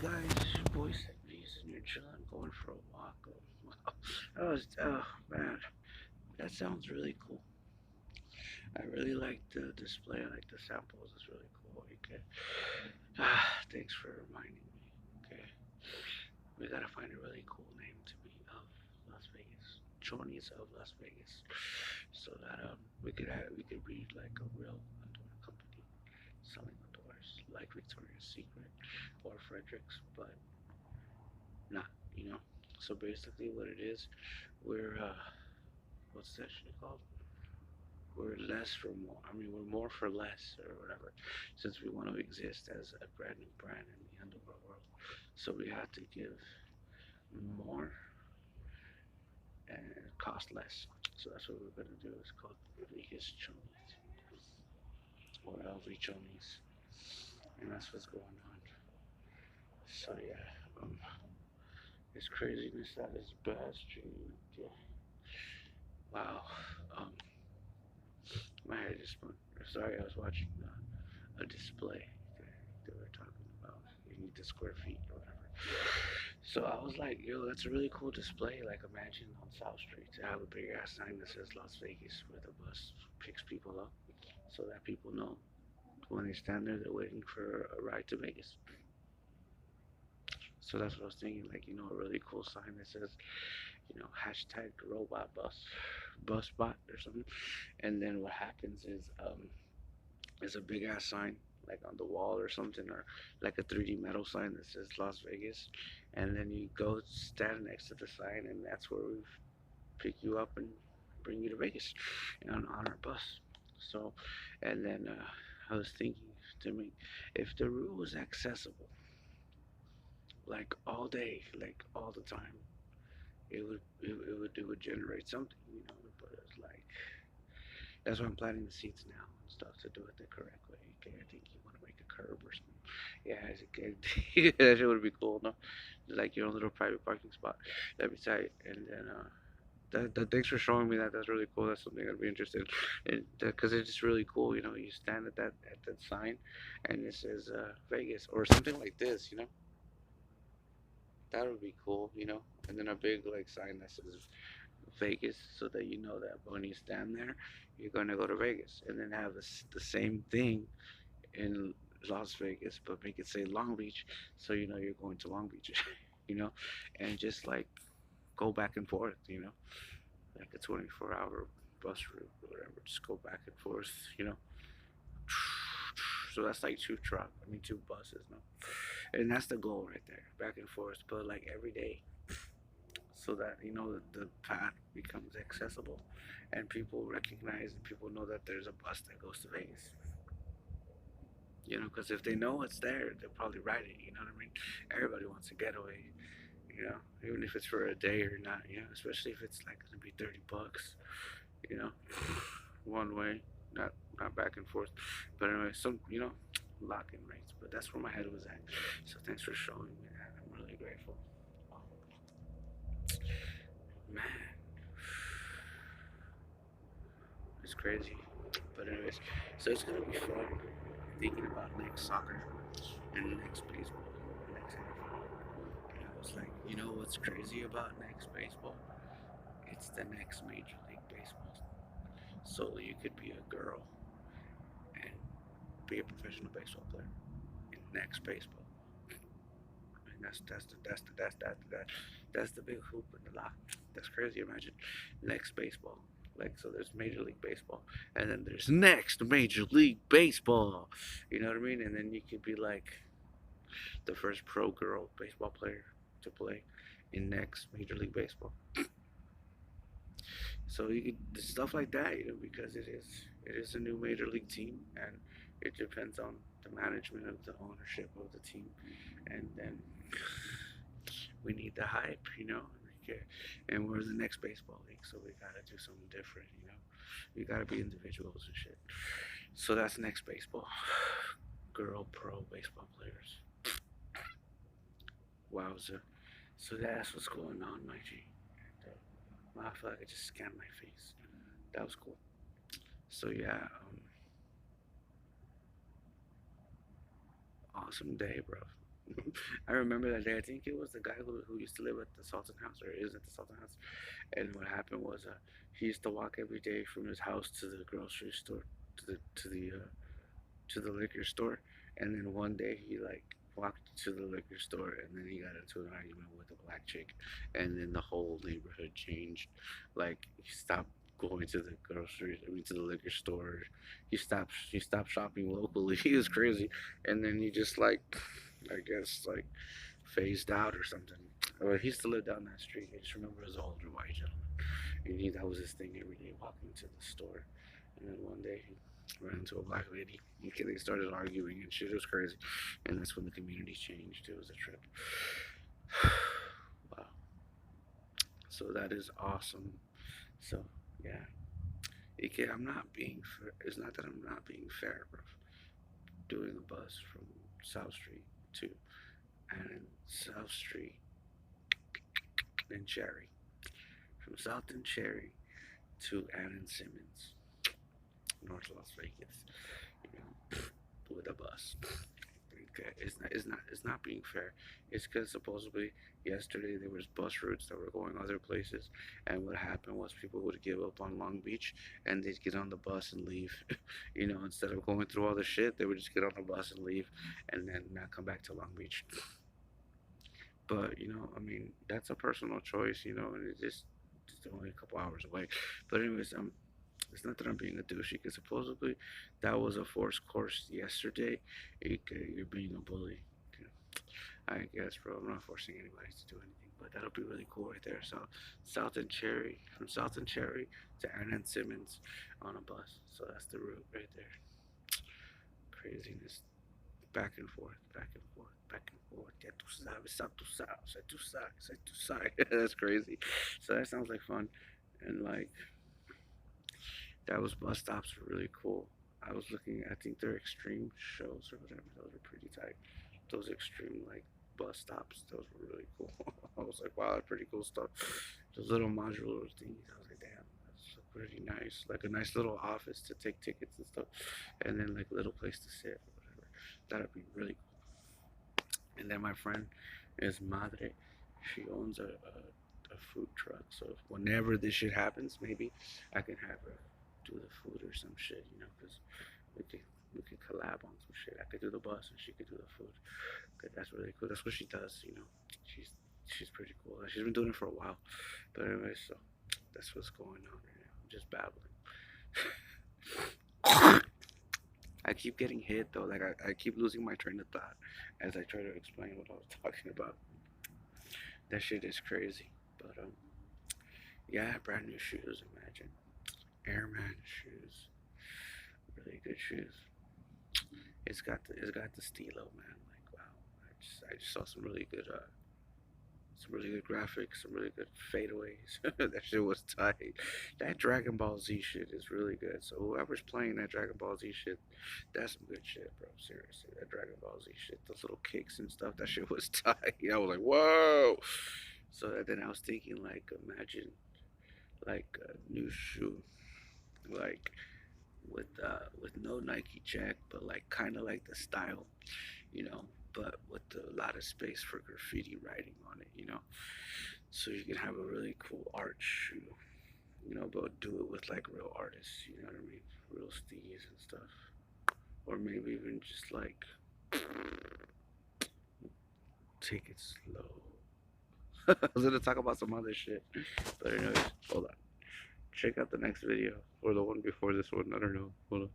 guys? It's your boy Seppies, and you're chilling, going for a walk. Oh man, that sounds really cool. I really like the display. I like the samples. It's really cool. Okay. Thanks for reminding me. Okay. We gotta find a really cool name to be of Las Vegas. Chonies of Las Vegas, so that we could read like a real underwear company selling underwears, like Victoria's Secret or Fredericks, but not, you know. So basically, what it is, we're what's that shit called? We're less for more. I mean, we're more for less or whatever, since we want to exist as a brand new brand in the underwear world. So we have to give more and cost less. So that's what we're gonna do. It's called Vegas Chonies or LV Chonies, and that's what's going on. So yeah, it's craziness that is best. Yeah. Wow. Um, My head just spun. Sorry, I was watching a display. They were talking about you need the square feet or whatever. So I was like, yo, that's a really cool display. Like, imagine on South Street to have a big ass sign that says Las Vegas where the bus picks people up so that people know when they stand there, they're waiting for a ride to Vegas. So that's what I was thinking. Like, a really cool sign that says, hashtag robot bus bot or something. And then what happens is a big ass sign like on the wall or something, or like a 3D metal sign that says Las Vegas, and then you go stand next to the sign, and that's where we pick you up and bring you to Vegas on our bus. So, and then I was thinking to me, if the route was accessible, like all day, like all the time, it would generate something, But it's like that's why I'm planting the seeds now and stuff to do it the correct way. Okay, I think you want to make a curb or something. Yeah, it's okay. That shit would be cool, no? Like your own little private parking spot. That'd be tight. And then thanks for showing me that. That's really cool. That's something I'd be interested in because it's just really cool. You stand at that sign, and it says Vegas or something like this. That would be cool. And then a big like sign that says Vegas so that you know that when you stand there, you're gonna go to Vegas, and then have the same thing in Las Vegas, but make it say Long Beach, so you know you're going to Long Beach, you know, and just like go back and forth, like a 24-hour bus route or whatever. Just go back and forth. So that's like two buses, no, and that's the goal right there, back and forth, but like every day, so that the path becomes accessible and people recognize and people know that there's a bus that goes to Vegas. Because if they know it's there, they'll probably ride it. You know what I mean? Everybody wants a getaway. Even if it's for a day or not. Especially if it's like gonna be $30. You know, one way, not back and forth. But anyway, lock-in rates. But that's where my head was at. So thanks for showing me that. I'm really grateful. Man, it's crazy. But anyways, so it's gonna be fun thinking about next soccer and next baseball, next NFL. And I was like, what's crazy about next baseball? It's the next Major League Baseball. So you could be a girl and be a professional baseball player in next baseball. And that's the big hoop in the lot. That's crazy. Imagine next baseball. Like, so there's Major League Baseball, and then there's next Major League Baseball. You know what I mean? And then you could be like the first pro girl baseball player to play in next Major League Baseball. So you could stuff like that, because it is a new Major League team, and it depends on the management of the ownership of the team, and then we need the hype, and we're the next baseball league, so we gotta do something different, We gotta be individuals and shit. So that's next baseball. Girl pro baseball players. Wowza. So that's what's going on, my G. I feel like I just scanned my face. That was cool. So yeah, awesome day, bro. I remember that day. I think it was the guy who used to live at the Sultan House, or is at the Sultan House. And what happened was, he used to walk every day from his house to the grocery store, to the liquor store. And then one day he like walked to the liquor store, and then he got into an argument with a black chick, and then the whole neighborhood changed. Like he stopped going to the grocery, I mean to the liquor store. He stopped shopping locally. He was crazy, and then he just like, I guess like phased out or something. Well, he used to live down that street. I just remember as an older white gentleman, and that was his thing every day, walking to the store. And then one day he ran into a black lady. Okay, they started arguing and shit. It was crazy, and that's when the community changed. It was a trip. Wow. So that is awesome. So yeah, I'm not being fair. It's not that I'm not being fair, bro. Doing a bus from South Street to and South Street and Cherry, from South and Cherry to Ann and Simmons, North Las Vegas, you know, with a bus. Okay, it's not being fair. It's because supposedly yesterday there was bus routes that were going other places, and what happened was people would give up on Long Beach and they'd get on the bus and leave. Instead of going through all the shit, they would just get on the bus and leave, and then not come back to Long Beach. But I mean, that's a personal choice, and it's only a couple hours away. But anyways, it's not that I'm being a douchey, because supposedly that was a forced course yesterday. You're being a bully. Okay. I guess, bro. I'm not forcing anybody to do anything, but that'll be really cool right there. So, from South and Cherry to Ann and Simmons on a bus. So that's the route right there. Craziness, back and forth, back and forth, back and forth. Ya tú sabes, ya tú sabes, ya tú sabes, ya tú sabes. That's crazy. So that sounds like fun, and like that was bus stops were really cool. I was looking. I think they're extreme shows or whatever. Those are pretty tight. Those extreme like bus stops. Those were really cool. I was like, wow, that's pretty cool stuff. Those little modular thingies. I was like, damn, that's pretty nice. Like a nice little office to take tickets and stuff, and then like a little place to sit or whatever. That'd be really cool. And then my friend is Madre. She owns a food truck. So whenever this shit happens, maybe I can have her do the food or some shit, because we could we could collab on some shit. I could do the bus and she could do the food. 'Cause that's really cool. That's what she does. She's she's pretty cool. She's been doing it for a while. But anyway, so that's what's going on right now. I'm just babbling. I keep getting hit though. Like I keep losing my train of thought as I try to explain what I was talking about. That shit is crazy. But yeah, brand new shoes. Imagine Airman shoes, really good shoes. It's got the stilo, man. Like wow, I just saw some really good graphics, some really good fadeaways. That shit was tight. That Dragon Ball Z shit is really good. So whoever's playing that Dragon Ball Z shit, that's some good shit, bro. Seriously, that Dragon Ball Z shit, those little kicks and stuff, that shit was tight. I was like, whoa. So then I was thinking, like, imagine like a new shoe, like with no Nike check, but like kind of like the style, you know, but with a lot of space for graffiti writing on it. So you can have a really cool art shoe, but do it with like real artists, you know what I mean? Real steez and stuff. Or maybe even just like take it slow. I was gonna talk about some other shit, but anyways, hold on. Check out the next video or the one before this one. I don't know. Hold on.